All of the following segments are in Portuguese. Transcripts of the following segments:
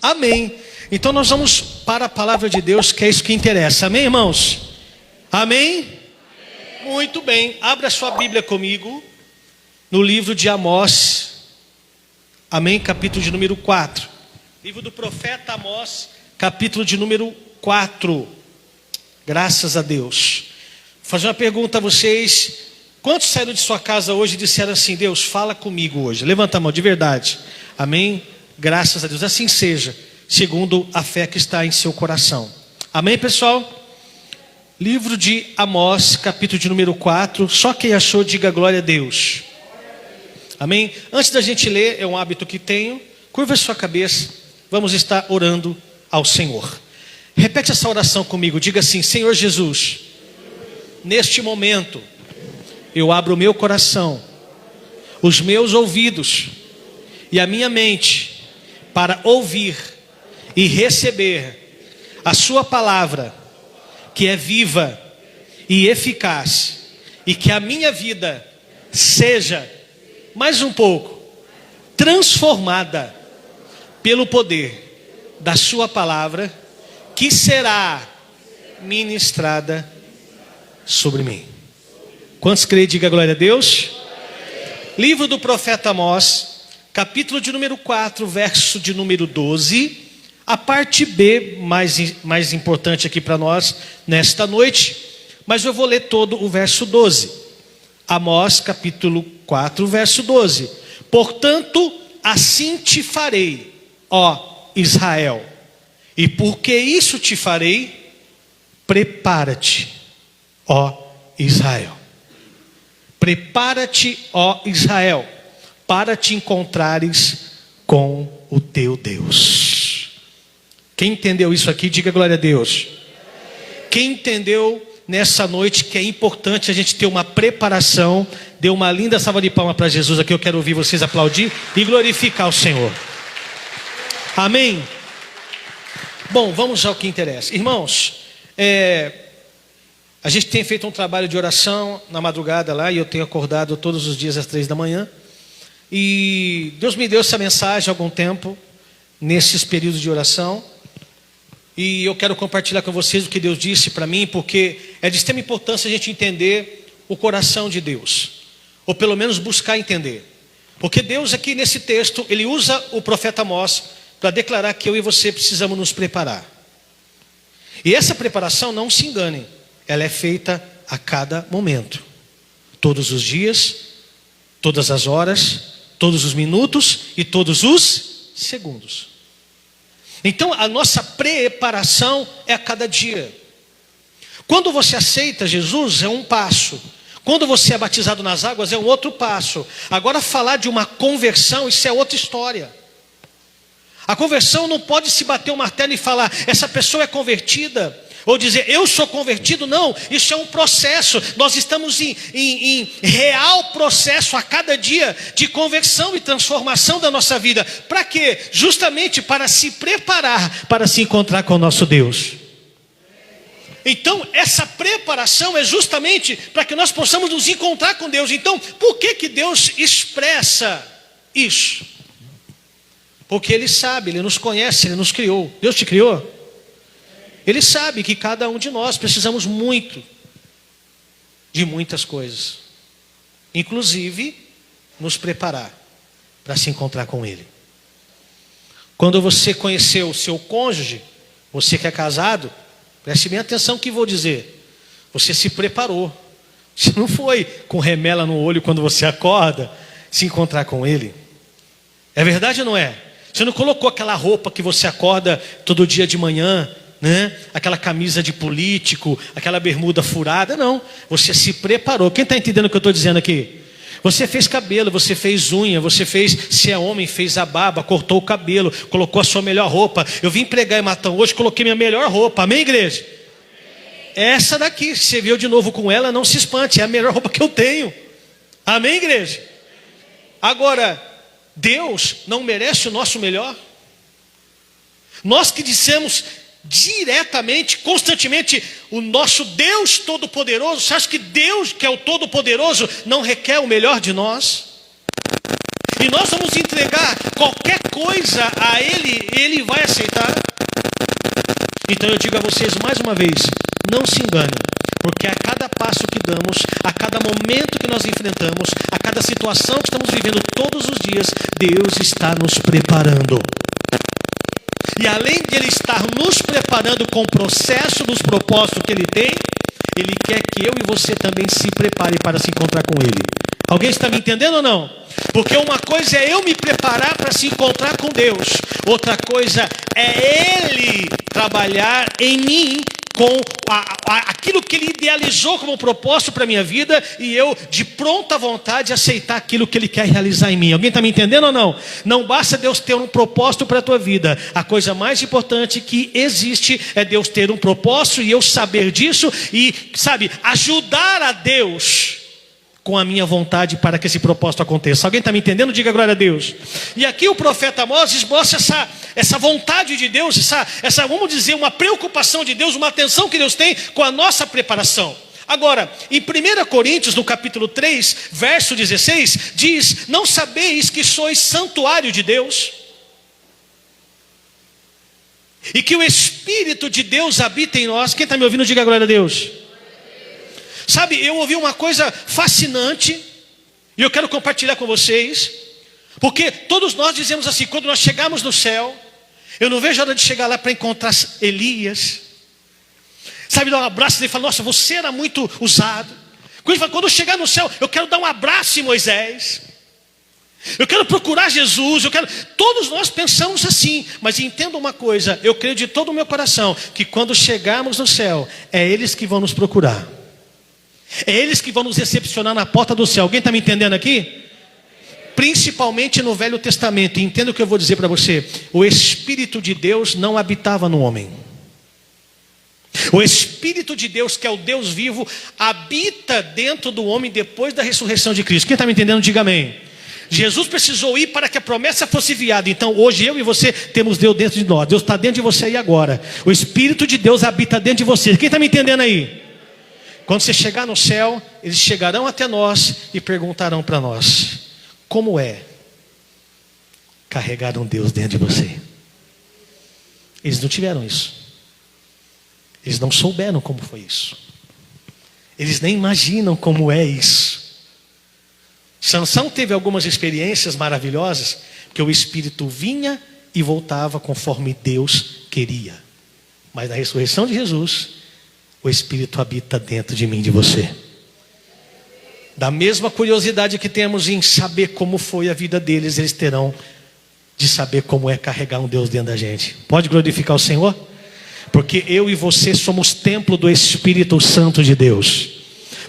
Amém. Então nós vamos para a palavra de Deus, que é isso que interessa. Amém, irmãos? Amém? Muito bem. Abra sua Bíblia comigo no livro de Amós. Amém? Capítulo de número 4. Livro do profeta Amós, capítulo de número 4. Graças a Deus. Vou fazer uma pergunta a vocês. Quantos saíram de sua casa hoje e disseram assim: Deus, fala comigo hoje? Levanta a mão, de verdade. Amém? Graças a Deus. Assim seja, segundo a fé que está em seu coração. Amém, pessoal? Livro de Amós, capítulo de número 4. Só quem achou, diga glória a Deus. Amém? Antes da gente ler, é um hábito que tenho. Curva a sua cabeça. Vamos estar orando ao Senhor. Repete essa oração comigo. Diga assim: Senhor Jesus, neste momento eu abro o meu coração, os meus ouvidos e a minha mente para ouvir e receber a sua palavra, que é viva e eficaz, e que a minha vida seja mais um pouco transformada pelo poder da sua palavra, que será ministrada sobre mim. Quantos creem? Diga glória a Deus. Livro do profeta Amós, capítulo de número 4, verso de número 12. A parte B, mais importante aqui para nós nesta noite, mas eu vou ler todo o verso 12. Amós, capítulo 4, verso 12. Portanto, assim te farei, ó Israel, e porque isso te farei, prepara-te, ó Israel. Prepara-te, ó Israel, para te encontrares com o teu Deus. Quem entendeu isso aqui, diga glória a Deus. Quem entendeu nessa noite que é importante a gente ter uma preparação, dê uma linda salva de palmas para Jesus aqui. Eu quero ouvir vocês aplaudir e glorificar o Senhor. Amém? Bom, vamos ao que interessa. Irmãos, a gente tem feito um trabalho de oração na madrugada lá, e eu tenho acordado todos os dias às 3 da manhã. E Deus me deu essa mensagem há algum tempo, nesses períodos de oração. E eu quero compartilhar com vocês o que Deus disse para mim, porque é de extrema importância a gente entender o coração de Deus, ou pelo menos buscar entender. Porque Deus aqui nesse texto, Ele usa o profeta Amós para declarar que eu e você precisamos nos preparar. E essa preparação, não se enganem, ela é feita a cada momento, todos os dias, todas as horas, todos os minutos e todos os segundos. Então a nossa preparação é a cada dia. Quando você aceita Jesus é um passo, quando você é batizado nas águas é um outro passo. Agora falar de uma conversão, isso é outra história. A conversão não pode se bater o martelo e falar, essa pessoa é convertida, ou dizer, eu sou convertido. Não, isso é um processo. Nós estamos em real processo a cada dia de conversão e transformação da nossa vida. Para quê? Justamente para se preparar para se encontrar com o nosso Deus. Então, essa preparação é justamente para que nós possamos nos encontrar com Deus. Então, por que Deus expressa isso? Porque Ele sabe, Ele nos conhece, Ele nos criou. Deus te criou? Ele sabe que cada um de nós precisamos muito de muitas coisas, inclusive nos preparar para se encontrar com Ele. Quando você conheceu o seu cônjuge, você que é casado, preste bem atenção no que vou dizer. Você se preparou. Você não foi com remela no olho quando você acorda se encontrar com Ele. É verdade ou não é? Você não colocou aquela roupa que você acorda todo dia de manhã, né? Aquela camisa de político, aquela bermuda furada. Não, você se preparou. Quem está entendendo o que eu estou dizendo aqui? Você fez cabelo, você fez unha, você fez, se é homem, fez a barba, cortou o cabelo, colocou a sua melhor roupa. Eu vim pregar em Matão hoje, coloquei minha melhor roupa. Amém, igreja? Essa daqui, se você viu de novo com ela, não se espante, é a melhor roupa que eu tenho. Amém, igreja? Agora, Deus não merece o nosso melhor? Nós que dissemos diretamente, constantemente, o nosso Deus Todo-Poderoso, você acha que Deus, que é o Todo-Poderoso, não requer o melhor de nós? e nós vamos entregar qualquer coisa a Ele, Ele vai aceitar? Então eu digo a vocês mais uma vez, não se enganem, porque a cada passo que damos, a cada momento que nós enfrentamos, a cada situação que estamos vivendo todos os dias, Deus está nos preparando. E além de Ele estar nos preparando com o processo dos propósitos que Ele tem, Ele quer que eu e você também se prepare para se encontrar com Ele. Alguém está me entendendo ou não? Porque uma coisa é eu me preparar para se encontrar com Deus. Outra coisa é Ele trabalhar em mim com aquilo que Ele idealizou como propósito para a minha vida, e eu, de pronta vontade, aceitar aquilo que Ele quer realizar em mim. Alguém está me entendendo ou não? Não basta Deus ter um propósito para a tua vida. A coisa mais importante que existe é Deus ter um propósito e eu saber disso e, ajudar a Deus com a minha vontade para que esse propósito aconteça. Alguém está me entendendo? Diga glória a Deus. E aqui o profeta Amós mostra essa vontade de Deus, essa, vamos dizer, uma preocupação de Deus, uma atenção que Deus tem com a nossa preparação. Agora, em 1 Coríntios, no capítulo 3, verso 16, diz: não sabeis que sois santuário de Deus? E que o Espírito de Deus habita em nós. Quem está me ouvindo, diga glória a Deus. Sabe, eu ouvi uma coisa fascinante, e eu quero compartilhar com vocês, porque todos nós dizemos assim, quando nós chegarmos no céu, eu não vejo a hora de chegar lá para encontrar Elias, sabe, dar um abraço e falar, nossa, você era muito usado. Quando eu chegar no céu, eu quero dar um abraço em Moisés, eu quero procurar Jesus, todos nós pensamos assim, mas entenda uma coisa, eu creio de todo o meu coração, que quando chegarmos no céu, é eles que vão nos procurar. É eles que vão nos recepcionar na porta do céu. Alguém está me entendendo aqui? Principalmente no Velho Testamento. E entenda o que eu vou dizer para você. O Espírito de Deus não habitava no homem. O Espírito de Deus, que é o Deus vivo, habita dentro do homem depois da ressurreição de Cristo. Quem está me entendendo, diga amém. Jesus precisou ir para que a promessa fosse enviada. Então hoje eu e você temos Deus dentro de nós. Deus está dentro de você aí agora. O Espírito de Deus habita dentro de você. Quem está me entendendo aí? Quando você chegar no céu, eles chegarão até nós e perguntarão para nós: como é carregar um Deus dentro de você? Eles não tiveram isso. Eles não souberam como foi isso. Eles nem imaginam como é isso. Sansão teve algumas experiências maravilhosas, que o Espírito vinha e voltava conforme Deus queria. Mas na ressurreição de Jesus, o Espírito habita dentro de mim, de você. Da mesma curiosidade que temos em saber como foi a vida deles, eles terão de saber como é carregar um Deus dentro da gente. Pode glorificar o Senhor? Porque eu e você somos templo do Espírito Santo de Deus.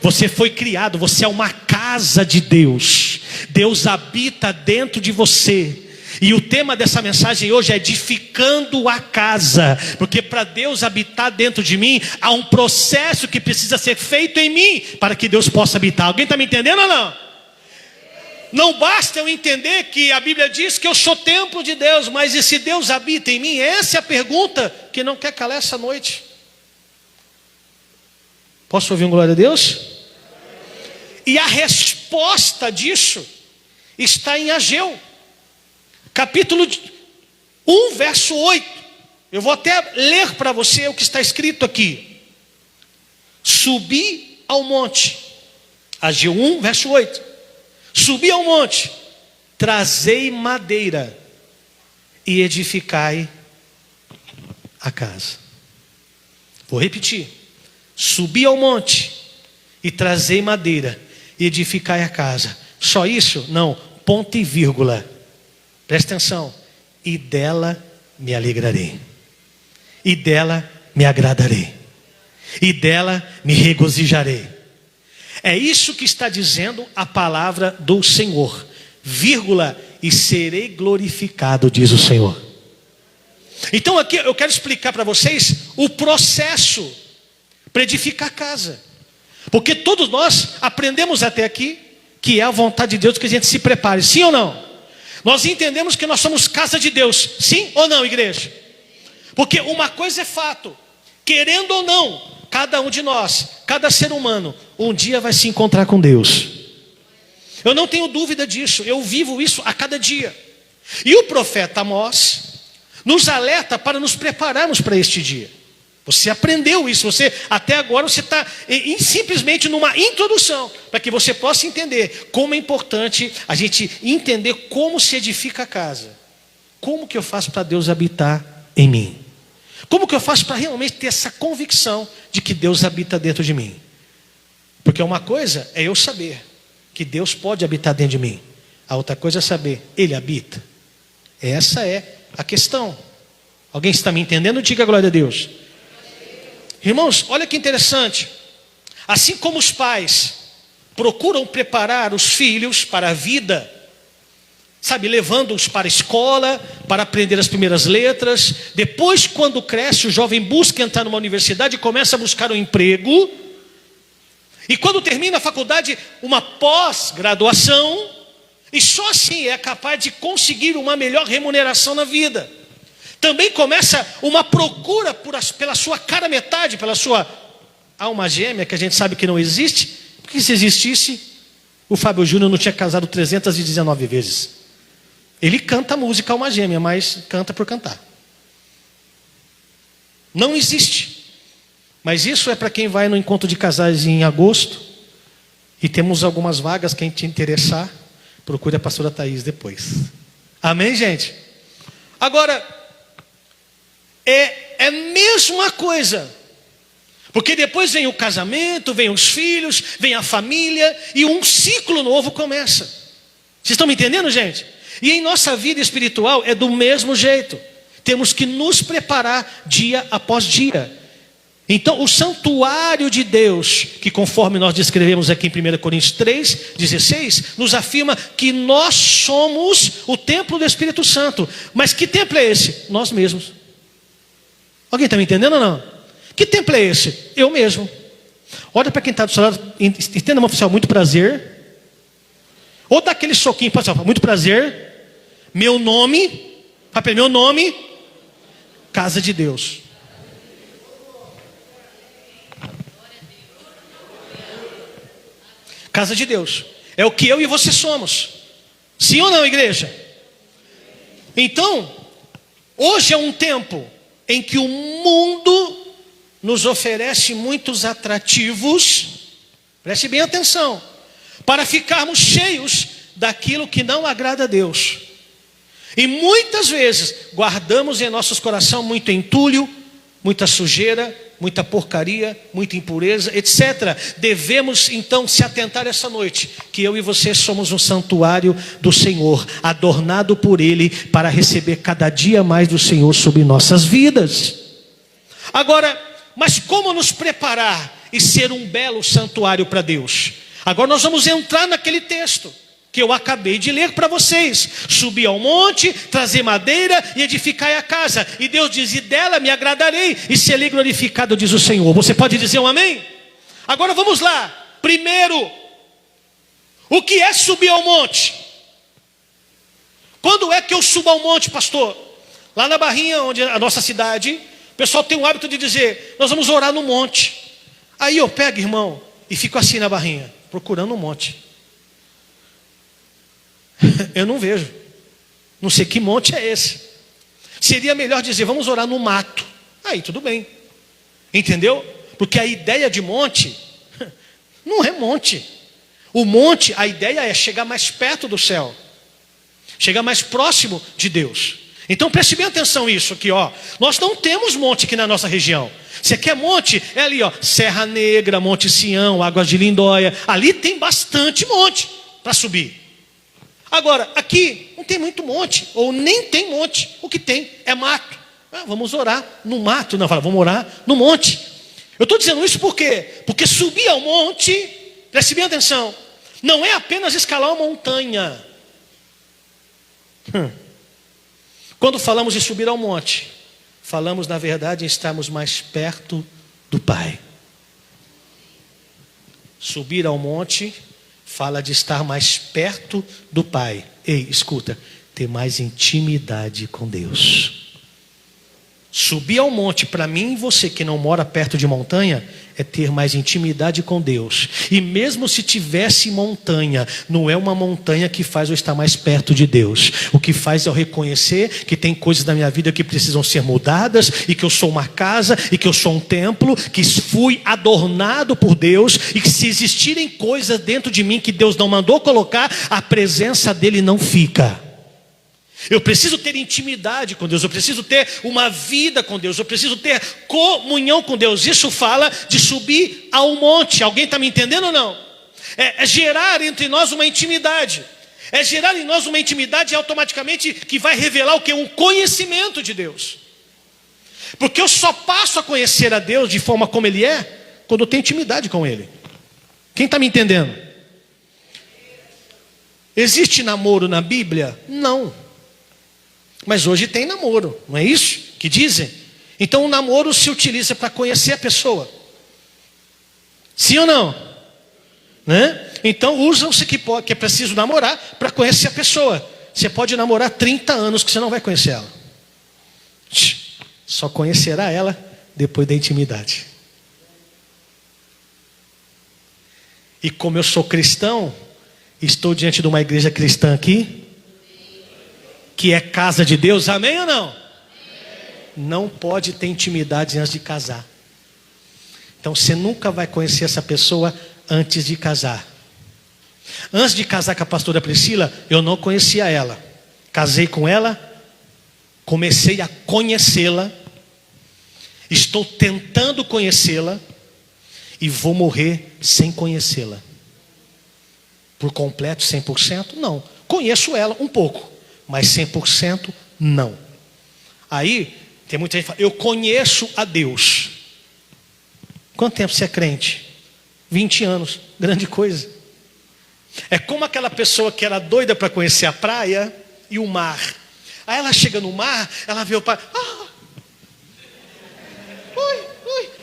Você foi criado, você é uma casa de Deus. Deus habita dentro de você. E o tema dessa mensagem hoje é edificando a casa, porque para Deus habitar dentro de mim, há um processo que precisa ser feito em mim, para que Deus possa habitar. Alguém está me entendendo ou não? Não basta eu entender que a Bíblia diz que eu sou templo de Deus, mas e se Deus habita em mim? Essa é a pergunta que não quer calar essa noite. Posso ouvir um glória a Deus? E a resposta disso está em Ageu, capítulo 1, verso 8. Eu vou até ler para você o que está escrito aqui. Subi ao monte. Ageu 1, verso 8. Subi ao monte, trazei madeira e edificai a casa. Vou repetir. Subi ao monte e trazei madeira e edificai a casa. Só isso? Não, ponto e vírgula. Presta atenção. E dela me alegrarei. E dela me agradarei. E dela me regozijarei. É isso que está dizendo a palavra do Senhor. Vírgula, e serei glorificado, diz o Senhor. Então aqui eu quero explicar para vocês o processo para edificar a casa. Porque todos nós aprendemos até aqui que é a vontade de Deus que a gente se prepare. Sim ou não? Nós entendemos que nós somos casa de Deus. Sim ou não, igreja? Porque uma coisa é fato. Querendo ou não, cada um de nós, cada ser humano, um dia vai se encontrar com Deus. Eu não tenho dúvida disso, eu vivo isso a cada dia. E o profeta Amós nos alerta para nos prepararmos para este dia. Você aprendeu isso, até agora você está simplesmente numa introdução, para que você possa entender como é importante a gente entender como se edifica a casa. Como que eu faço para Deus habitar em mim? Como que eu faço para realmente ter essa convicção de que Deus habita dentro de mim? Porque uma coisa é eu saber que Deus pode habitar dentro de mim. A outra coisa é saber, Ele habita. Essa é a questão. Alguém está me entendendo? Diga glória a Deus. Irmãos, olha que interessante. Assim como os pais procuram preparar os filhos para a vida, sabe, levando-os para a escola, para aprender as primeiras letras. Depois, quando cresce, o jovem busca entrar numa universidade e começa a buscar um emprego. E quando termina a faculdade, uma pós-graduação, e só assim é capaz de conseguir uma melhor remuneração na vida. Também começa uma procura pela sua cara metade, pela sua alma gêmea, que a gente sabe que não existe, porque se existisse, o Fábio Júnior não tinha casado 319 vezes. Ele canta a música alma gêmea, mas canta por cantar. Não existe. Mas isso é para quem vai no encontro de casais em agosto. E temos algumas vagas, quem te interessar, procure a pastora Thaís depois. Amém, gente? Agora, é a mesma coisa. Porque depois vem o casamento, vem os filhos, vem a família, e um ciclo novo começa. Vocês estão me entendendo, gente? E em nossa vida espiritual é do mesmo jeito. Temos que nos preparar dia após dia. Então, o santuário de Deus, que conforme nós descrevemos aqui em 1 Coríntios 3,16, nos afirma que nós somos o templo do Espírito Santo. Mas que templo é esse? Nós mesmos. Alguém está me entendendo ou não? Que templo é esse? Eu mesmo. Olha para quem está do seu lado, entenda, oficial, muito prazer. Ou dá aquele soquinho, muito prazer. Meu nome, papel, meu nome, casa de Deus. Casa de Deus. É o que eu e você somos. Sim ou não, igreja? Então, hoje é um tempo em que o mundo nos oferece muitos atrativos, preste bem atenção, para ficarmos cheios daquilo que não agrada a Deus. E muitas vezes guardamos em nossos corações muito entulho, muita sujeira, muita porcaria, muita impureza, etc. Devemos então se atentar essa noite, que eu e você somos um santuário do Senhor, adornado por Ele, para receber cada dia mais do Senhor sobre nossas vidas. Agora, mas como nos preparar e ser um belo santuário para Deus? Agora nós vamos entrar naquele texto que eu acabei de ler para vocês. Subir ao monte, trazer madeira e edificar a casa. E Deus diz, e dela me agradarei, e serei glorificado, diz o Senhor. Você pode dizer um amém? Agora vamos lá. Primeiro, o que é subir ao monte? Quando é que eu subo ao monte, pastor? Lá na Barrinha, onde é a nossa cidade, o pessoal tem o hábito de dizer, nós vamos orar no monte. Aí eu pego, irmão, e fico assim na Barrinha, procurando um monte. Eu não vejo. Não sei que monte é esse. Seria melhor dizer, vamos orar no mato. Aí tudo bem. Entendeu? Porque a ideia de monte não é monte. O monte, a ideia é chegar mais perto do céu, chegar mais próximo de Deus. Então preste bem atenção nisso aqui, ó. Nós não temos monte aqui na nossa região. Você quer monte? É ali, ó, Serra Negra, Monte Sião, Águas de Lindóia. Ali tem bastante monte para subir. Agora, aqui não tem muito monte, ou nem tem monte. O que tem é mato. Vamos orar no mato. Não, fala, vamos orar no monte. Eu estou dizendo isso por quê? Porque subir ao monte, preste bem atenção, não é apenas escalar uma montanha. Quando falamos de subir ao monte, falamos na verdade em estarmos mais perto do Pai. Subir ao monte fala de estar mais perto do Pai. Ei, escuta, ter mais intimidade com Deus. Subir ao monte, para mim e você que não mora perto de montanha, é ter mais intimidade com Deus. E mesmo se tivesse montanha, não é uma montanha que faz eu estar mais perto de Deus. O que faz é eu reconhecer que tem coisas na minha vida que precisam ser mudadas, e que eu sou uma casa, e que eu sou um templo, que fui adornado por Deus, e que se existirem coisas dentro de mim que Deus não mandou colocar, a presença dele não fica. Eu preciso ter intimidade com Deus, eu preciso ter uma vida com Deus, eu preciso ter comunhão com Deus. Isso fala de subir ao monte. Alguém está me entendendo ou não? É gerar entre nós uma intimidade. É gerar em nós uma intimidade automaticamente que vai revelar o que? Um conhecimento de Deus. Porque eu só passo a conhecer a Deus de forma como Ele é, quando eu tenho intimidade com Ele. Quem está me entendendo? Existe namoro na Bíblia? Não. Mas hoje tem namoro, não é isso que dizem? Então o namoro se utiliza para conhecer a pessoa. Sim ou não? Né? Então usam-se que é preciso namorar para conhecer a pessoa. Você pode namorar 30 anos que você não vai conhecer ela. Só conhecerá ela depois da intimidade. E como eu sou cristão, estou diante de uma igreja cristã aqui, que é casa de Deus, amém ou não? Amém. Não pode ter intimidade antes de casar. Então você nunca vai conhecer essa pessoa antes de casar. Antes de casar com a pastora Priscila, eu não conhecia ela. Casei com ela, comecei a conhecê-la, estou tentando conhecê-la e vou morrer sem conhecê-la. Por completo, 100%? Não. Conheço ela um pouco, mas 100% não. Aí, tem muita gente que fala, eu conheço a Deus. Quanto tempo você é crente? 20 anos, grande coisa. É como aquela pessoa que era doida para conhecer a praia e o mar. Aí ela chega no mar, ela vê o pai,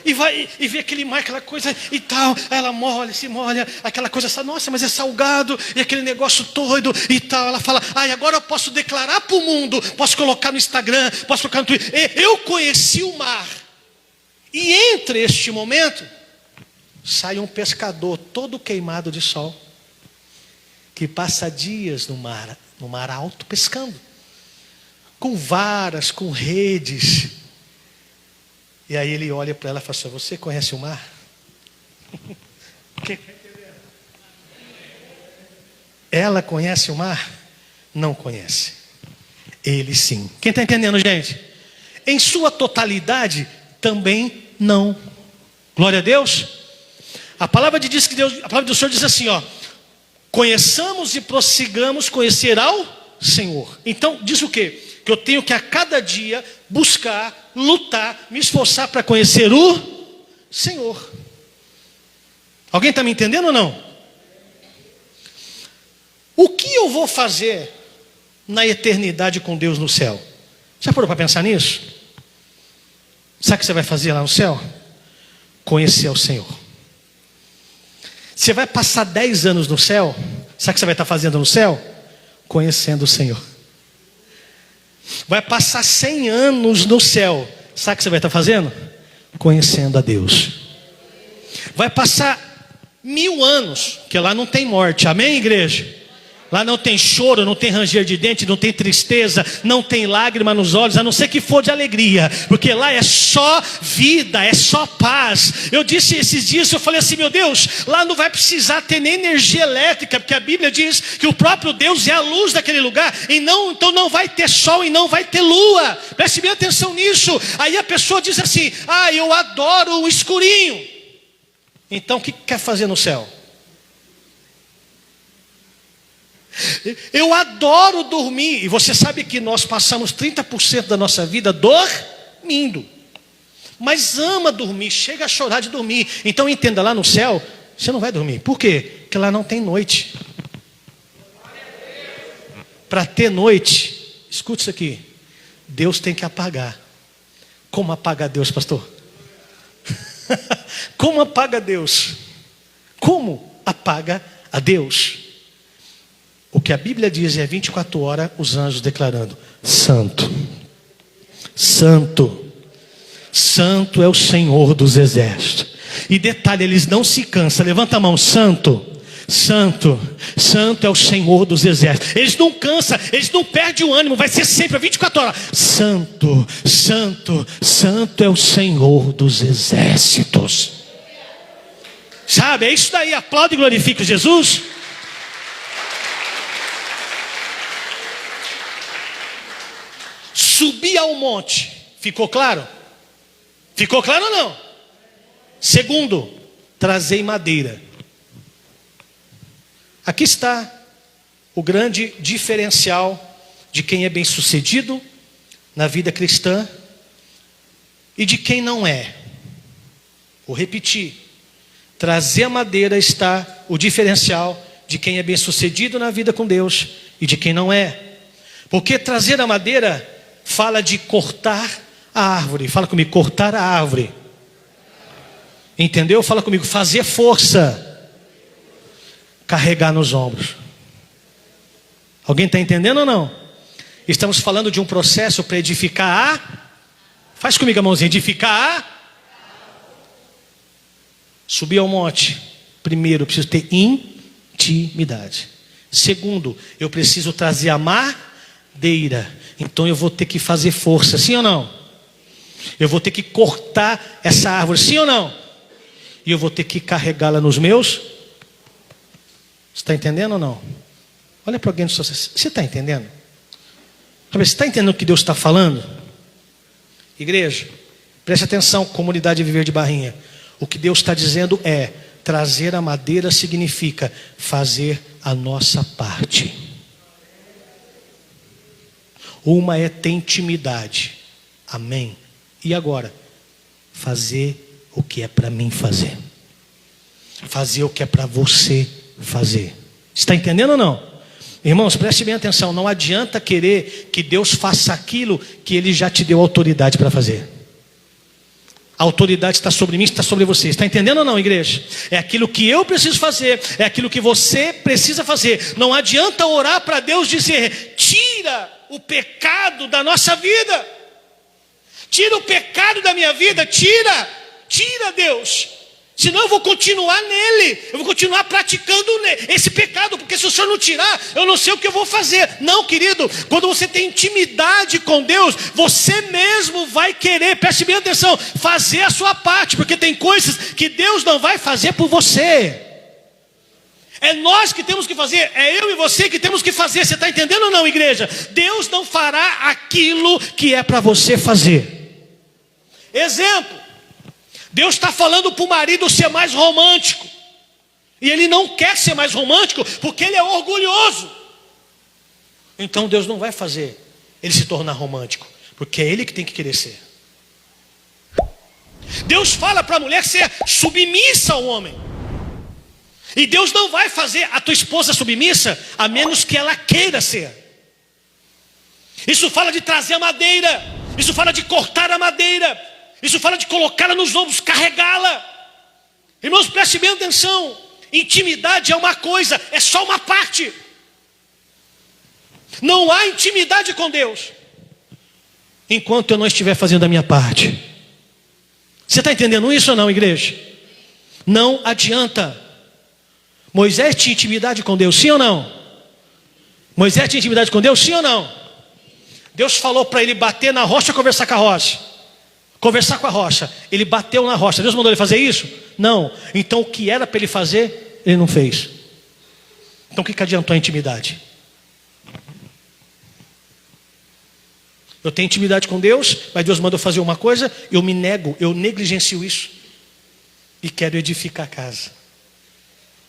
e vai e vê aquele mar, aquela coisa e tal. Aí ela se molha, aquela coisa, nossa, mas é salgado, e aquele negócio doido e tal. Ela fala, agora eu posso declarar para o mundo, posso colocar no Instagram, posso colocar no Twitter. Eu conheci o mar. E entre este momento, sai um pescador todo queimado de sol, que passa dias no mar alto pescando, com varas, com redes. E aí ele olha para ela e fala assim, você conhece o mar? Ela conhece o mar? Não conhece. Ele sim. Quem está entendendo, gente? Em sua totalidade, também não. Glória a Deus. A palavra de Deus, a palavra do Senhor diz assim, conheçamos e prossigamos conhecer ao Senhor. Então diz o quê? Que eu tenho que a cada dia buscar, lutar, me esforçar para conhecer o Senhor. Alguém está me entendendo ou não? O que eu vou fazer na eternidade com Deus no céu? Já parou para pensar nisso? Sabe o que você vai fazer lá no céu? Conhecer o Senhor. Você vai passar 10 anos no céu. Sabe o que você vai estar fazendo no céu? Conhecendo o Senhor. Vai passar 100 anos no céu. Sabe o que você vai estar fazendo? Conhecendo a Deus. Vai passar 1000 anos, que lá não tem morte, amém, igreja? Lá não tem choro, não tem ranger de dente, não tem tristeza, não tem lágrima nos olhos, a não ser que for de alegria, porque lá é só vida, é só paz. Eu disse esses dias, eu falei assim, meu Deus, lá não vai precisar ter nem energia elétrica, porque a Bíblia diz que o próprio Deus é a luz daquele lugar, e não, então não vai ter sol e não vai ter lua. Preste bem atenção nisso. Aí a pessoa diz assim, eu adoro o escurinho. Então o que quer fazer no céu? Eu adoro dormir. E você sabe que nós passamos 30% da nossa vida dormindo. Mas ama dormir, chega a chorar de dormir. Então entenda, lá no céu, você não vai dormir. Por quê? Porque lá não tem noite. Para ter noite, escute isso aqui, Deus tem que apagar. Como apaga Deus, pastor? Como apaga Deus? Como apaga a Deus? O que a Bíblia diz é 24 horas os anjos declarando: Santo, Santo, Santo é o Senhor dos exércitos. E detalhe, eles não se cansam. Levanta a mão, santo, santo, santo é o Senhor dos exércitos. Eles não cansam, eles não perdem o ânimo. Vai ser sempre 24 horas. Santo, santo, santo é o Senhor dos exércitos. Sabe, é isso daí. Aplaude e glorifique Jesus. Subir ao monte. Ficou claro? Ficou claro ou não? Segundo, trazei madeira. Aqui está o grande diferencial de quem é bem sucedido na vida cristã e de quem não é. Vou repetir. Trazer a madeira está o diferencial de quem é bem sucedido na vida com Deus e de quem não é. Porque trazer a madeira fala de cortar a árvore. Fala comigo, cortar a árvore. Entendeu? Fala comigo, fazer força. Carregar nos ombros. Alguém está entendendo ou não? Estamos falando de um processo para edificar a... Faz comigo a mãozinha, edificar a... Subir ao monte. Primeiro, eu preciso ter intimidade. Segundo, eu preciso trazer a madeira. Então eu vou ter que fazer força, sim ou não? Eu vou ter que cortar essa árvore, sim ou não? E eu vou ter que carregá-la nos meus. Você está entendendo ou não? Olha para alguém do seu... Você está entendendo? Você está entendendo o que Deus está falando? Igreja, preste atenção, comunidade Viver de Barrinha. O que Deus está dizendo é: trazer a madeira significa fazer a nossa parte. Uma é ter intimidade. Amém. E agora? Fazer o que é para mim fazer. Fazer o que é para você fazer. Está entendendo ou não? Irmãos, preste bem atenção. Não adianta querer que Deus faça aquilo que Ele já te deu autoridade para fazer. A autoridade está sobre mim, está sobre você. Está entendendo ou não, igreja? É aquilo que eu preciso fazer, é aquilo que você precisa fazer. Não adianta orar para Deus dizer: tira o pecado da nossa vida. Tira o pecado da minha vida, tira, Deus. Senão eu vou continuar nele, eu vou continuar praticando esse pecado, porque se o Senhor não tirar, eu não sei o que eu vou fazer. Não, querido, quando você tem intimidade com Deus, você mesmo vai querer, preste bem atenção, fazer a sua parte, porque tem coisas que Deus não vai fazer por você. É nós que temos que fazer, é eu e você que temos que fazer. Você está entendendo ou não, igreja? Deus não fará aquilo que é para você fazer. Exemplo. Deus está falando para o marido ser mais romântico. E ele não quer ser mais romântico porque ele é orgulhoso. Então Deus não vai fazer ele se tornar romântico, porque é ele que tem que querer ser. Deus fala para a mulher ser submissa ao homem. E Deus não vai fazer a tua esposa submissa a menos que ela queira ser. Isso fala de trazer a madeira. Isso fala de cortar a madeira. Isso fala de colocá-la nos ombros, carregá-la. Irmãos, preste bem atenção. Intimidade é uma coisa, é só uma parte. Não há intimidade com Deus enquanto eu não estiver fazendo a minha parte. Você está entendendo isso ou não, igreja? Não adianta. Moisés tinha intimidade com Deus, sim ou não? Moisés tinha intimidade com Deus, sim ou não? Deus falou para ele bater na rocha e conversar com a rocha. Conversar com a rocha. Ele bateu na rocha. Deus mandou ele fazer isso? Não. Então o que era para ele fazer, ele não fez. Então o que adiantou a intimidade? Eu tenho intimidade com Deus, mas Deus mandou fazer uma coisa, eu me nego, eu negligencio isso. E quero edificar a casa.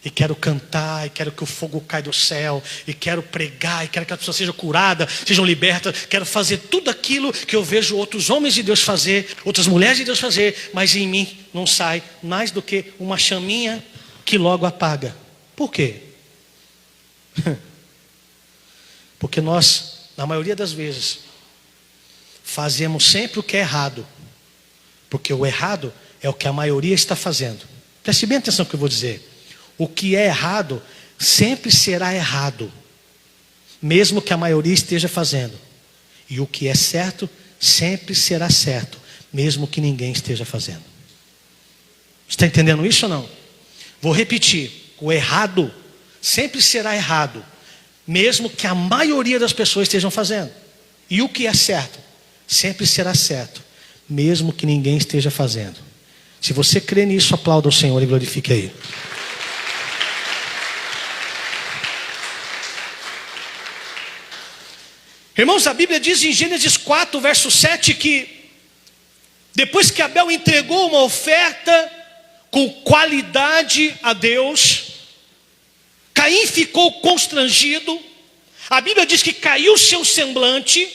E quero cantar, e quero que o fogo caia do céu, e quero pregar, e quero que as pessoas sejam curadas, sejam libertas. Quero fazer tudo aquilo que eu vejo outros homens de Deus fazer, outras mulheres de Deus fazer, mas em mim não sai mais do que uma chaminha que logo apaga. Por quê? Porque nós, na maioria das vezes, fazemos sempre o que é errado, porque o errado é o que a maioria está fazendo. Preste bem atenção no que eu vou dizer. O que é errado sempre será errado, mesmo que a maioria esteja fazendo. E o que é certo sempre será certo, mesmo que ninguém esteja fazendo. Você está entendendo isso ou não? Vou repetir, o errado sempre será errado, mesmo que a maioria das pessoas estejam fazendo. E o que é certo, sempre será certo, mesmo que ninguém esteja fazendo. Se você crê nisso, aplauda o Senhor e glorifique aí. Irmãos, a Bíblia diz em Gênesis 4, verso 7, que depois que Abel entregou uma oferta com qualidade a Deus, Caim ficou constrangido. A Bíblia diz que caiu o seu semblante.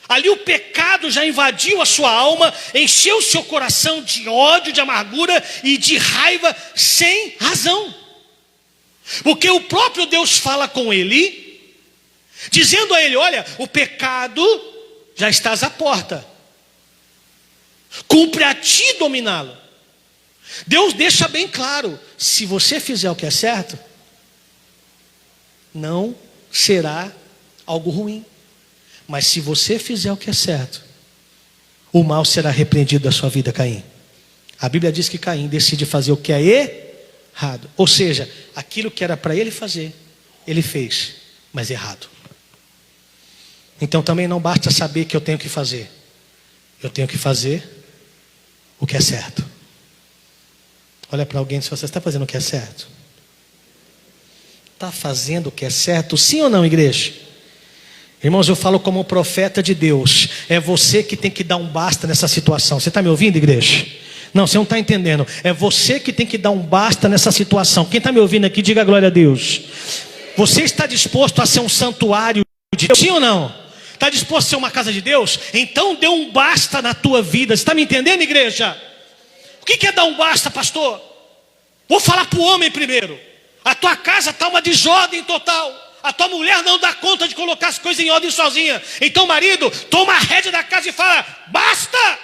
Ali o pecado já invadiu a sua alma, encheu o seu coração de ódio, de amargura e de raiva sem razão. Porque o próprio Deus fala com ele, dizendo a ele: olha, o pecado já estás à porta, cumpre a ti dominá-lo. Deus deixa bem claro: se você fizer o que é certo, não será algo ruim. Mas se você fizer o que é certo, o mal será repreendido da sua vida, Caim. A Bíblia diz que Caim decide fazer o que é errado. Ou seja, aquilo que era para ele fazer, ele fez, mas errado. Então também não basta saber que eu tenho que fazer. Eu tenho que fazer o que é certo. Olha para alguém, se você está fazendo o que é certo. Está fazendo o que é certo, sim ou não, igreja? Irmãos, eu falo como profeta de Deus. É você que tem que dar um basta nessa situação. Você está me ouvindo, igreja? Não, você não está entendendo. É você que tem que dar um basta nessa situação. Quem está me ouvindo aqui, diga glória a Deus. Você está disposto a ser um santuário de Deus? Sim ou não? Está disposto a ser uma casa de Deus? Então dê um basta na tua vida. Você está me entendendo, igreja? O que é dar um basta, pastor? Vou falar para o homem primeiro. A tua casa está uma desordem total. A tua mulher não dá conta de colocar as coisas em ordem sozinha. Então, marido, toma a rédea da casa e fala: basta!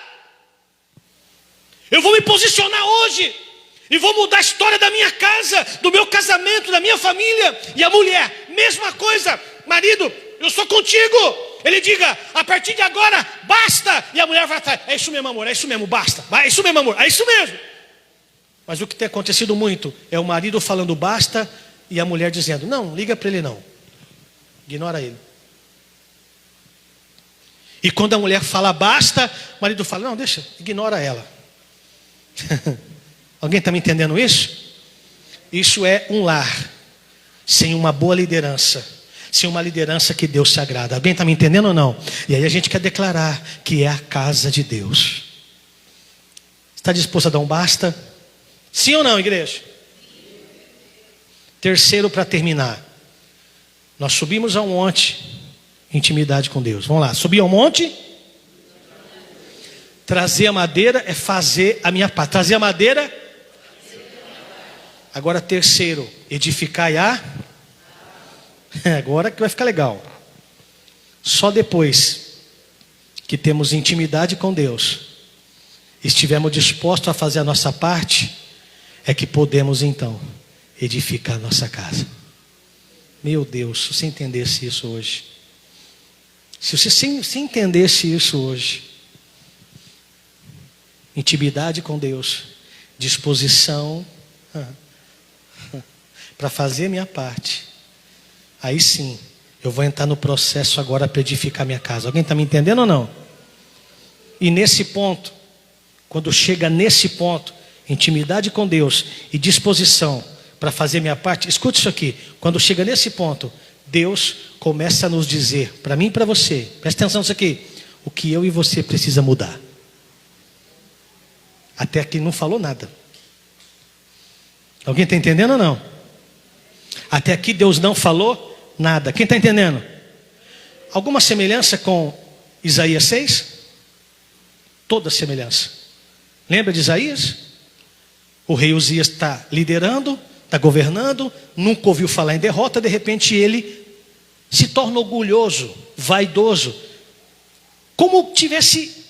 Eu vou me posicionar hoje e vou mudar a história da minha casa, do meu casamento, da minha família. E a mulher, mesma coisa: marido, eu sou contigo. Ele diga: a partir de agora, basta! E a mulher vai atrás: é isso mesmo, amor, é isso mesmo, basta. É isso mesmo, amor, é isso mesmo. Mas o que tem acontecido muito é o marido falando basta e a mulher dizendo: não, liga para ele não, ignora ele. E quando a mulher fala basta, o marido fala: não, deixa, ignora ela. Alguém está me entendendo isso? Isso é um lar sem uma boa liderança, sem uma liderança que Deus se agrada. Alguém está me entendendo ou não? E aí a gente quer declarar que é a casa de Deus. Está disposto a dar um basta? Sim ou não, igreja? Terceiro, para terminar, nós subimos ao monte, intimidade com Deus. Vamos lá, subir ao monte. Trazer a madeira é fazer a minha parte. Trazer a madeira. Agora terceiro, edificar agora que vai ficar legal. Só depois que temos intimidade com Deus, estivermos dispostos a fazer a nossa parte, é que podemos então edificar a nossa casa. Meu Deus, se você entendesse isso hoje, se você se entendesse isso hoje, intimidade com Deus, disposição para fazer minha parte, aí sim eu vou entrar no processo agora para edificar minha casa. Alguém está me entendendo ou não? E nesse ponto, quando chega nesse ponto, intimidade com Deus e disposição para fazer minha parte, escute isso aqui. Quando chega nesse ponto, Deus começa a nos dizer, para mim e para você, presta atenção nisso aqui, o que eu e você precisa mudar. Até aqui não falou nada. Alguém está entendendo ou não? Até aqui Deus não falou nada. Quem está entendendo? Alguma semelhança com Isaías 6? Toda semelhança. Lembra de Isaías? O rei Uzias está liderando, está governando, nunca ouviu falar em derrota, de repente ele se torna orgulhoso, vaidoso, como tivesse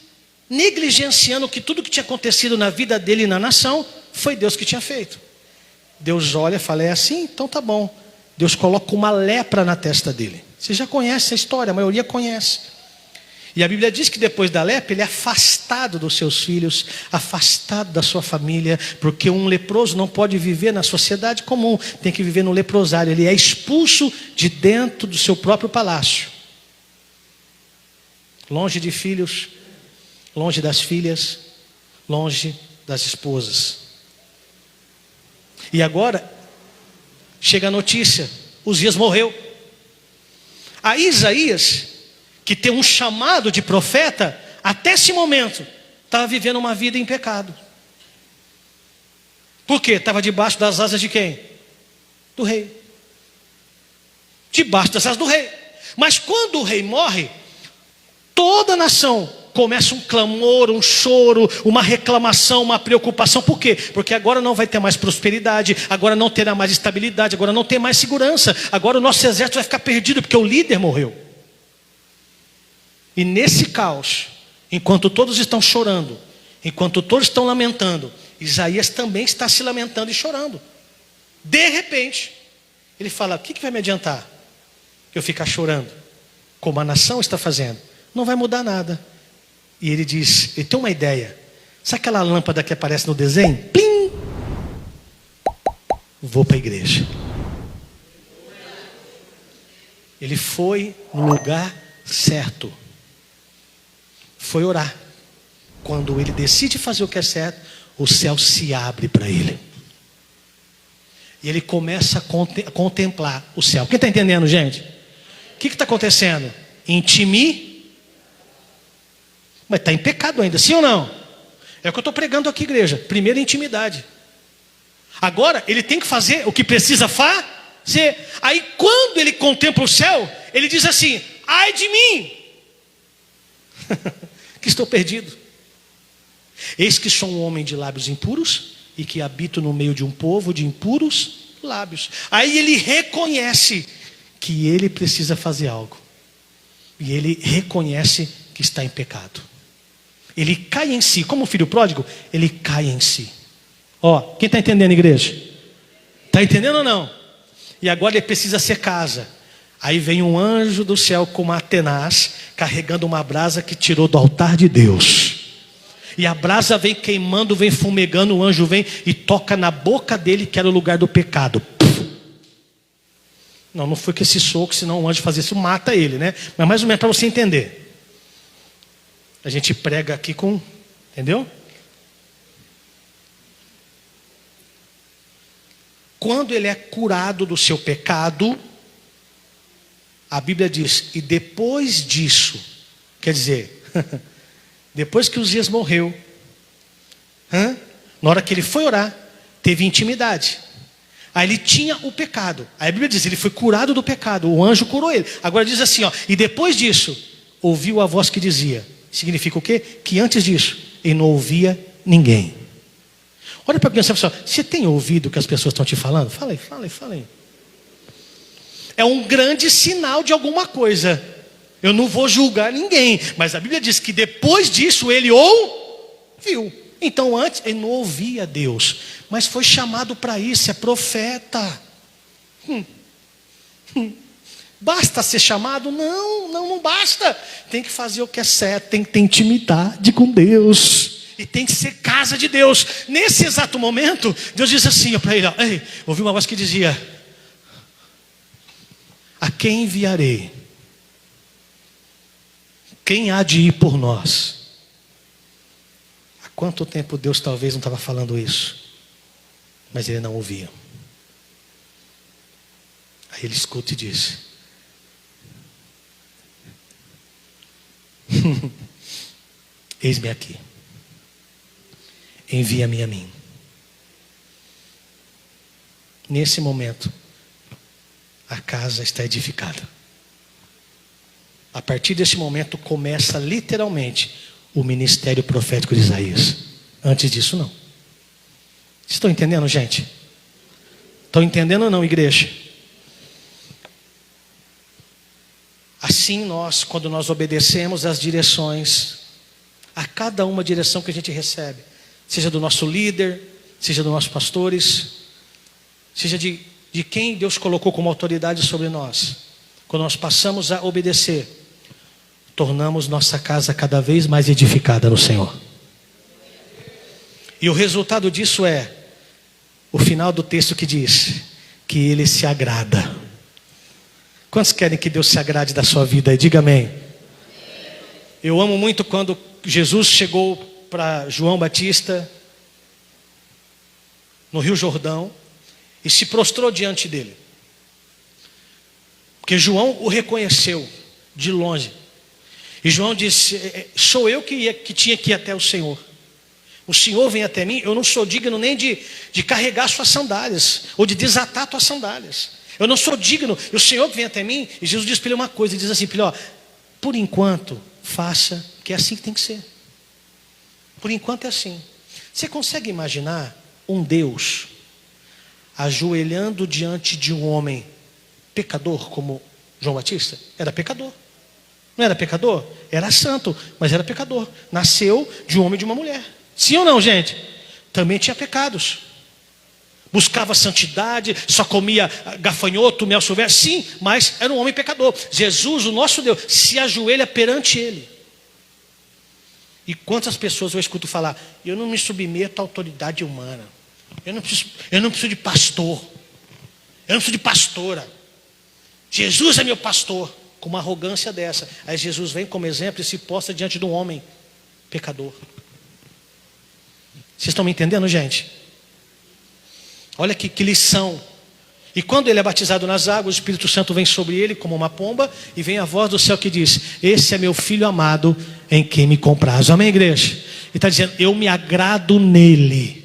negligenciando que tudo que tinha acontecido na vida dele e na nação, foi Deus que tinha feito. Deus olha e fala: é assim? Então tá bom. Deus coloca uma lepra na testa dele. Você já conhece a história, a maioria conhece. E a Bíblia diz que depois da lepra, ele é afastado dos seus filhos, afastado da sua família, porque um leproso não pode viver na sociedade comum, tem que viver no leprosário. Ele é expulso de dentro do seu próprio palácio. Longe de filhos, longe das filhas, longe das esposas. E agora, chega a notícia, Uzias morreu. Aí Isaías, que tem um chamado de profeta, até esse momento, estava vivendo uma vida em pecado. Por quê? Estava debaixo das asas de quem? Do rei. Debaixo das asas do rei. Mas quando o rei morre, toda a nação começa um clamor, um choro, uma reclamação, uma preocupação. Por quê? Porque agora não vai ter mais prosperidade, agora não terá mais estabilidade, agora não tem mais segurança, agora o nosso exército vai ficar perdido, porque o líder morreu. E nesse caos, enquanto todos estão chorando, enquanto todos estão lamentando, Isaías também está se lamentando e chorando. De repente, ele fala: o que vai me adiantar eu ficar chorando, como a nação está fazendo? Não vai mudar nada. E ele diz, ele tem uma ideia. Sabe aquela lâmpada que aparece no desenho? Plim! Vou para a igreja. Ele foi no lugar certo. Foi orar. Quando ele decide fazer o que é certo, o céu se abre para ele. E ele começa a contemplar o céu. Quem está entendendo, gente? O que está acontecendo? Mas está em pecado ainda, sim ou não? É o que eu estou pregando aqui, igreja. Primeiro, intimidade. Agora, ele tem que fazer o que precisa fazer. Aí, quando ele contempla o céu, ele diz assim: ai de mim, que estou perdido. Eis que sou um homem de lábios impuros e que habito no meio de um povo de impuros lábios. Aí ele reconhece que ele precisa fazer algo. E ele reconhece que está em pecado. Ele cai em si, como o filho pródigo, ele cai em si. Ó, quem está entendendo, igreja? Está entendendo ou não? E agora ele precisa ser casa. Aí vem um anjo do céu com uma tenaz, carregando uma brasa que tirou do altar de Deus. E a brasa vem queimando, vem fumegando, o anjo vem e toca na boca dele, que era o lugar do pecado. Não foi com esse soco, senão o anjo fazia isso, mata ele, né? Mas mais ou menos para você entender. A gente prega aqui com, entendeu? Quando ele é curado do seu pecado, a Bíblia diz, e depois disso, quer dizer, depois que Uzias morreu, na hora que ele foi orar, teve intimidade. Aí ele tinha o pecado. Aí a Bíblia diz, ele foi curado do pecado, o anjo curou ele. Agora diz assim, ó, e depois disso, ouviu a voz que dizia, significa o quê? Que antes disso, ele não ouvia ninguém. Olha para a pessoa, você tem ouvido o que as pessoas estão te falando? Fala aí. É um grande sinal de alguma coisa. Eu não vou julgar ninguém, mas a Bíblia diz que depois disso ele ouviu. Então antes ele não ouvia Deus, mas foi chamado para isso, é profeta. Basta ser chamado? Não basta. Tem que fazer o que é certo, tem que ter intimidade com Deus. E tem que ser casa de Deus. Nesse exato momento, Deus diz assim para ele: ei, ouvi uma voz que dizia: a quem enviarei? Quem há de ir por nós? Há quanto tempo Deus talvez não estava falando isso? Mas ele não ouvia. Aí ele escuta e diz: eis-me aqui, envia-me a mim. Nesse momento, a casa está edificada. A partir desse momento começa literalmente o ministério profético de Isaías. Antes disso não. Vocês estão entendendo, gente? Estão entendendo ou não, igreja? Assim nós, quando nós obedecemos às direções, a cada uma direção que a gente recebe, seja do nosso líder, seja dos nossos pastores, seja de quem Deus colocou como autoridade sobre nós, quando nós passamos a obedecer, tornamos nossa casa cada vez mais edificada no Senhor. E o resultado disso é o final do texto que diz que Ele se agrada. Quantos querem que Deus se agrade da sua vida? Diga amém. Eu amo muito quando Jesus chegou para João Batista no Rio Jordão e se prostrou diante dele. Porque João o reconheceu de longe. E João disse: sou eu que tinha que ir até o Senhor. O Senhor vem até mim, eu não sou digno nem de carregar suas sandálias, ou de desatar suas sandálias. Eu não sou digno, e o Senhor que vem até mim. E Jesus diz para ele uma coisa, ele diz assim para ele: por enquanto, faça, que é assim que tem que ser. Por enquanto é assim. Você consegue imaginar um Deus ajoelhando diante de um homem pecador como João Batista? Era pecador. Não era pecador? Era santo, mas era pecador. Nasceu de um homem e de uma mulher. Sim ou não, gente? Também tinha pecados. Buscava santidade, só comia gafanhoto, mel silvestre. Sim, mas era um homem pecador. Jesus, o nosso Deus, se ajoelha perante Ele. E quantas pessoas eu escuto falar: eu não me submeto à autoridade humana. Eu não preciso de pastor. Eu não preciso de pastora. Jesus é meu pastor. Com uma arrogância dessa. Aí Jesus vem como exemplo e se posta diante de um homem pecador. Vocês estão me entendendo, gente? Olha que lição. E quando ele é batizado nas águas, o Espírito Santo vem sobre ele como uma pomba, e vem a voz do céu que diz: esse é meu filho amado, em quem me comprazo. Amém, igreja? E está dizendo: eu me agrado nele.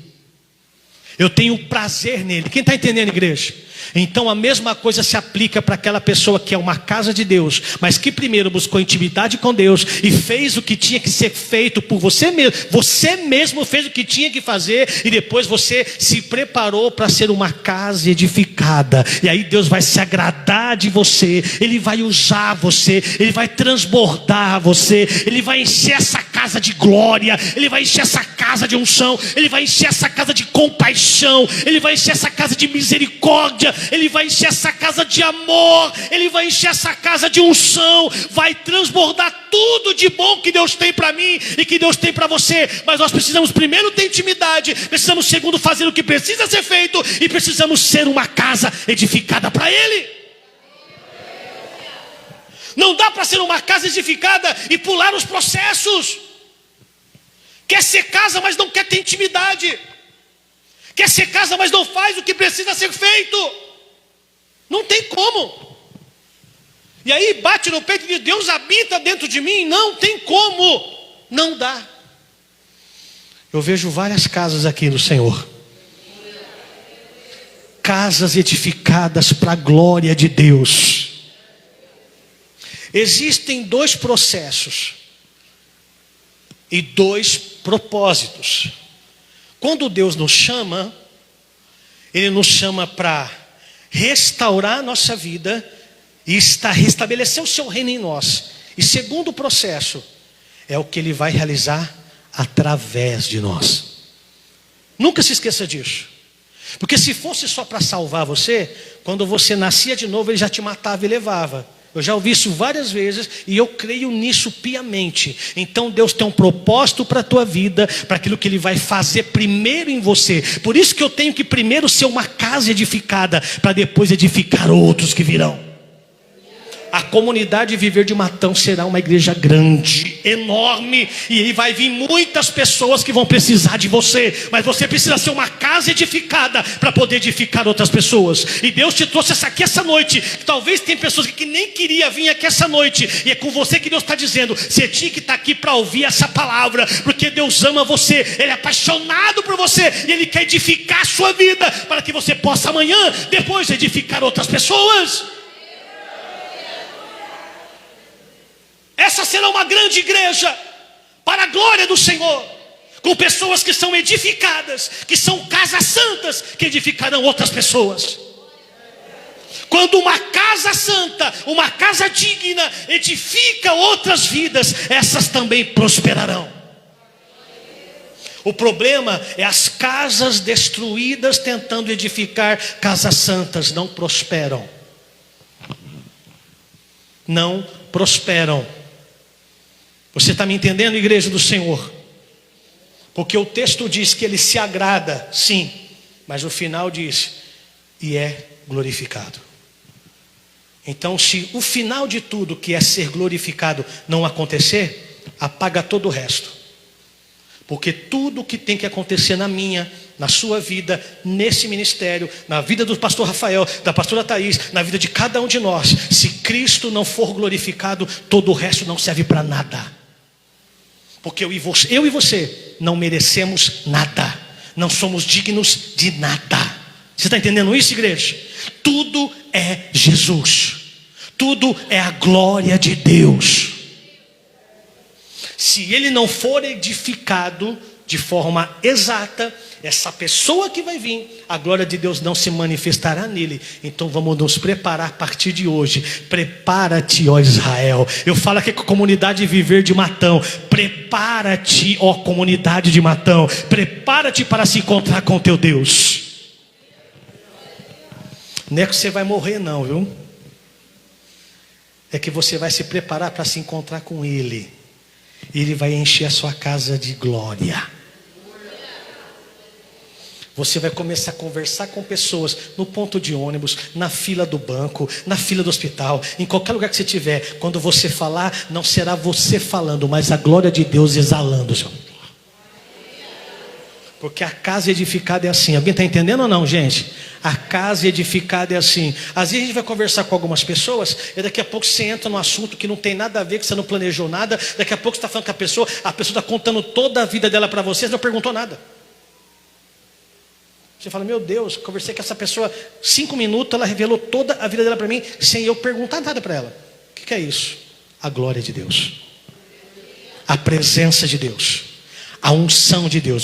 Eu tenho prazer nele. Quem está entendendo, igreja? Então a mesma coisa se aplica para aquela pessoa que é uma casa de Deus, mas que primeiro buscou intimidade com Deus e fez o que tinha que ser feito por você mesmo. Você mesmo fez o que tinha que fazer e depois você se preparou para ser uma casa edificada. E aí Deus vai se agradar de você, Ele vai usar você, Ele vai transbordar você, Ele vai encher essa casa de glória, Ele vai encher essa casa de unção, Ele vai encher essa casa de compaixão, Ele vai encher essa casa de misericórdia, Ele vai encher essa casa de amor, Ele vai encher essa casa de unção, vai transbordar tudo de bom que Deus tem para mim e que Deus tem para você. Mas nós precisamos primeiro ter intimidade, precisamos segundo fazer o que precisa ser feito e precisamos ser uma casa edificada para Ele. Não dá para ser uma casa edificada e pular os processos. Quer ser casa, mas não quer ter intimidade. Quer ser casa, mas não faz o que precisa ser feito. Não tem como. E aí bate no peito e diz: Deus habita dentro de mim. Não tem como. Não dá. Eu vejo várias casas aqui no Senhor. Casas edificadas para a glória de Deus. Existem dois processos e dois propósitos. Quando Deus nos chama, Ele nos chama para restaurar a nossa vida e restabelecer o seu reino em nós. E segundo processo é o que Ele vai realizar através de nós. Nunca se esqueça disso. Porque se fosse só para salvar você, quando você nascia de novo Ele já te matava e levava. Eu já ouvi isso várias vezes e eu creio nisso piamente. Então Deus tem um propósito para a tua vida, para aquilo que Ele vai fazer primeiro em você. Por isso que eu tenho que primeiro ser uma casa edificada, para depois edificar outros que virão. A comunidade Viver de Matão será uma igreja grande, enorme, e aí vai vir muitas pessoas que vão precisar de você, mas você precisa ser uma casa edificada para poder edificar outras pessoas. E Deus te trouxe aqui essa noite. Talvez tem pessoas que nem queria vir aqui essa noite, e é com você que Deus está dizendo: você tinha que estar aqui para ouvir essa palavra, porque Deus ama você, Ele é apaixonado por você, e Ele quer edificar a sua vida, para que você possa amanhã, depois edificar outras pessoas. Essa será uma grande igreja, para a glória do Senhor, com pessoas que são edificadas, que são casas santas, que edificarão outras pessoas. Quando uma casa santa, uma casa digna, edifica outras vidas, essas também prosperarão. O problema é as casas destruídas tentando edificar casas santas, não prosperam. Não prosperam. Você está me entendendo, igreja do Senhor? Porque o texto diz que ele se agrada, sim, mas o final diz, e é glorificado. Então, se o final de tudo, que é ser glorificado, não acontecer, apaga todo o resto. Porque tudo que tem que acontecer na minha, na sua vida, nesse ministério, na vida do pastor Rafael, da pastora Thaís, na vida de cada um de nós, se Cristo não for glorificado, todo o resto não serve para nada. Porque eu e você não merecemos nada, não somos dignos de nada. Você está entendendo isso, igreja? Tudo é Jesus, tudo é a glória de Deus. Se ele não for edificado de forma exata, essa pessoa que vai vir, a glória de Deus não se manifestará nele. Então vamos nos preparar a partir de hoje. Prepara-te, ó Israel. Eu falo aqui com a comunidade Viver de Matão. Prepara-te, ó comunidade de Matão. Prepara-te para se encontrar com teu Deus. Não é que você vai morrer não, viu? É que você vai se preparar para se encontrar com ele. Ele vai encher a sua casa de glória. Você vai começar a conversar com pessoas no ponto de ônibus, na fila do banco, na fila do hospital, em qualquer lugar que você estiver. Quando você falar, não será você falando, mas a glória de Deus exalando. Porque a casa edificada é assim. Alguém está entendendo ou não, gente? A casa edificada é assim. Às vezes a gente vai conversar com algumas pessoas e daqui a pouco você entra num assunto que não tem nada a ver, que você não planejou nada. Daqui a pouco você está falando com a pessoa está contando toda a vida dela para você, você não perguntou nada. Você fala, meu Deus, conversei com essa pessoa 5 minutos, ela revelou toda a vida dela para mim, sem eu perguntar nada para ela. O que é isso? A glória de Deus, a presença de Deus, a unção de Deus.